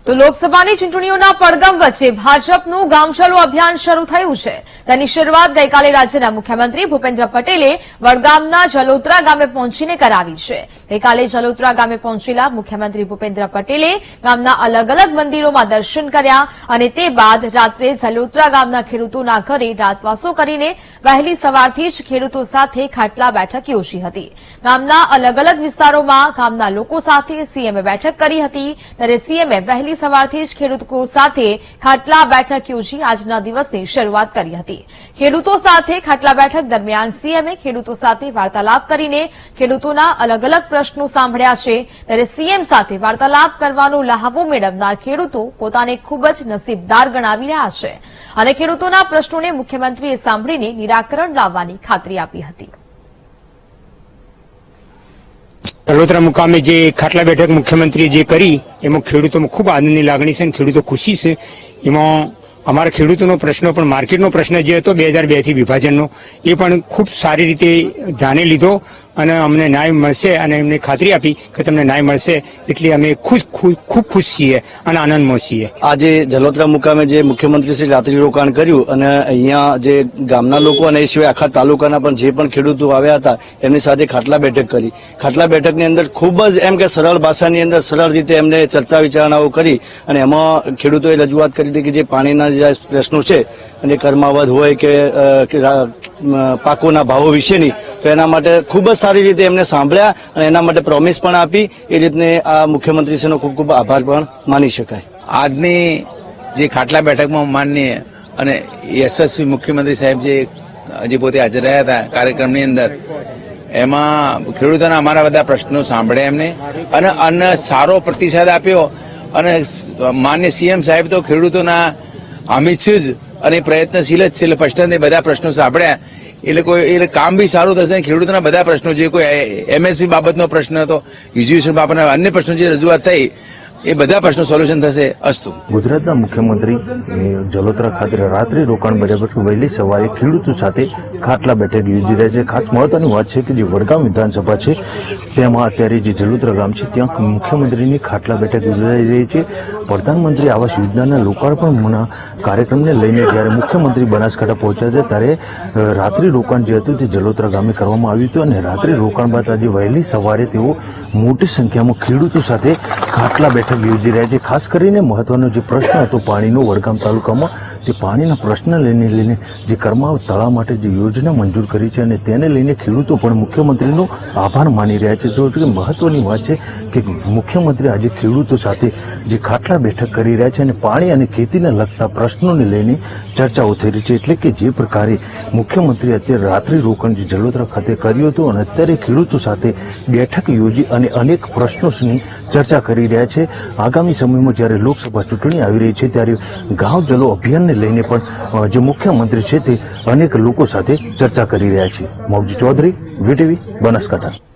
તો લોકસભાની ચૂંટણીઓના પડઘમ વચ્ચે ભાજપનું ગામ ચલો અભિયાન શરૂ થયું છે। તેની શરૂઆત ગઈકાલે રાજ્યના મુખ્યમંત્રી ભૂપેન્દ્ર પટેલે વડગામના જલોત્રા ગામે પહોંચીને કરાવી છે। ગઈકાલે જલોત્રા ગામે પહોંચેલા મુખ્યમંત્રી ભૂપેન્દ્ર પટેલે ગામના અલગ અલગ મંદિરોમાં દર્શન કર્યા અને તે બાદ રાત્રે જલોત્રા ગામના ખેડૂતોના ઘરે રાતવાસો કરીને વહેલી સવારથી જ ખેડૂતો સાથે ખાટલા બેઠક યોજી હતી। ગામના અલગ અલગ વિસ્તારોમાં ગામના લોકો સાથે સીએમએ બેઠક કરી હતી, ત્યારે સીએમએ વહેલી સવારથી જ ખેડૂતો સાથે ખાટલા બેઠક યોજી આજના દિવસની શરૂઆત કરી હતી। ખેડૂતો સાથે ખાટલા બેઠક દરમિયાન સીએમએ ખેડૂતો સાથે વાર્તાલાપ કરીને ખેડૂતોના અલગ અલગ પ્રશ્નો સાંભળ્યા છે, ત્યારે સીએમ સાથે વાર્તાલાપ કરવાનો લહાવો મેળવનાર ખેડૂતો પોતાને ખૂબ જ નસીબદાર ગણાવી રહ્યા છે અને ખેડૂતોના પ્રશ્નોને મુખ્યમંત્રીએ સાંભળીને નિરાકરણ લાવવાની ખાતરી આપી હતી। જલોત્રા મુકામે જે ખાટલા બેઠક મુખ્યમંત્રીએ જે કરી એમાં ખેડૂતોમાં ખૂબ આનંદની લાગણી છે અને ખેડૂતો ખુશી છે। એમાં અમારા ખેડૂતોનો પ્રશ્ન પણ માર્કેટનો પ્રશ્ન જે હતો 2002 થી વિભાજનનો એ પણ ખૂબ સારી રીતે ધ્યાને લીધો અને અમને ન્યાય મળશે અને એમને ખાતરી આપી કે તમને ન્યાય મળશે, એટલે અમે ખૂબ ખુશ છીએ અને આનંદમાં છીએ। આજે જલોત્રા મુકામે જે મુખ્યમંત્રી શ્રી રાત્રિ રોકાણ કર્યું અને અહીંયા જે ગામના લોકો અને એ સિવાય આખા તાલુકાના પણ જે પણ ખેડૂતો આવ્યા હતા એમની સાથે ખાટલા બેઠક કરી। ખાટલા બેઠકની અંદર ખૂબ જ એમ કે સરળ ભાષાની અંદર સરળ રીતે એમને ચર્ચા વિચારણાઓ કરી અને એમાં ખેડૂતોએ રજૂઆત કરી હતી કે જે પાણીના જે પ્રશ્નો છે અને કર્માવધ હોય કે પાકોના ભાવો વિશેની, તો એના માટે ખૂબ જ સારી રીતે એમને સાંભળ્યા અને એના માટે પ્રોમિસ પણ આપી। એ રીતને આ મુખ્યમંત્રીશ્રીનો ખૂબ ખૂબ આભાર પણ માની શકાય। આજની જે ખાટલા બેઠકમાં માનનીય અને યશસ્વી મુખ્યમંત્રી સાહેબ જે પોતે હાજર રહ્યા હતા કાર્યક્રમની અંદર, એમાં ખેડૂતોના અમારા બધા પ્રશ્નો સાંભળ્યા એમને અને સારો પ્રતિસાદ આપ્યો અને માન્ય સીએમ સાહેબ તો ખેડૂતોના હામી છે જ અને પ્રયત્નશીલ જ છે, એટલે સ્પષ્ટને બધા પ્રશ્નો સાંભળ્યા એટલે કામ બી સારું થશે। ખેડૂતોના બધા પ્રશ્નો જે કોઈ એમએસપી બાબતનો પ્રશ્ન હતો, યુજીએશન બાબતના અન્ય પ્રશ્નો જે રજૂઆત થઈ એ બધા પ્રશ્નો સોલ્યુશન થશે। અસ્તુ। ગુજરાતના મુખ્યમંત્રી જલોત્રા ખાતે રાત્રિ રોકાણ બરાબર વહેલી સવારે ખેડૂતો સાથે ખાટલા બેઠક યોજી રહ્યા છે। ખાસ મહત્વની વાત છે કે જે વડગામ વિધાનસભા છે તેમાં અત્યારે જે જલોત્રા ગામ છે ત્યાં મુખ્યમંત્રીની ખાટલા બેઠક યોજાઈ રહી છે। પ્રધાનમંત્રી આવાસ યોજનાના લોકાર્પણના કાર્યક્રમને લઈને જ્યારે મુખ્યમંત્રી બનાસકાંઠા પહોંચ્યા હતા ત્યારે રાત્રિ રોકાણ જે હતું તે જલોત્રા ગામે કરવામાં આવ્યું હતું અને રાત્રિ રોકાણ બાદ આજે વહેલી સવારે તેઓ મોટી સંખ્યામાં ખેડૂતો સાથે ખાટલા બેઠક યોજી રહ્યા છે। ખાસ કરીને મહત્વનો જે પ્રશ્ન હતો પાણીનો વડગામ તાલુકામાં, તે પાણીના પ્રશ્ન લઈને જે કર્માવ તળાવ માટે જે યોજના મંજૂર કરી છે અને તેને લઈને ખેડૂતો પણ મુખ્યમંત્રીનો આભાર માની રહ્યા છે। જો કે મહત્વની વાત છે કે મુખ્યમંત્રી આજે ખેડૂતો સાથે જે ખાટલા બેઠક કરી રહ્યા છે અને પાણી અને ખેતીને લગતા પ્રશ્નોને લઈને ચર્ચાઓ થઈ રહી છે, એટલે કે જે પ્રકારે મુખ્યમંત્રી અત્યારે રાત્રિ રોકાણ જે જલોત્રા ખાતે કર્યું હતું અને અત્યારે ખેડૂતો સાથે બેઠક યોજી અને અનેક પ્રશ્નોની ચર્ચા કરી રહ્યા છે। આગામી સમયમાં જ્યારે લોકસભા ચૂંટણી આવી રહી છે ત્યારે ગાંવ ચલો અભિયાનને લઈને પણ જે મુખ્યમંત્રી છે તે અનેક લોકો સાથે ચર્ચા કરી રહ્યા છે। મૌજી ચૌધરી, વીટીવી, બનાસકાંઠા।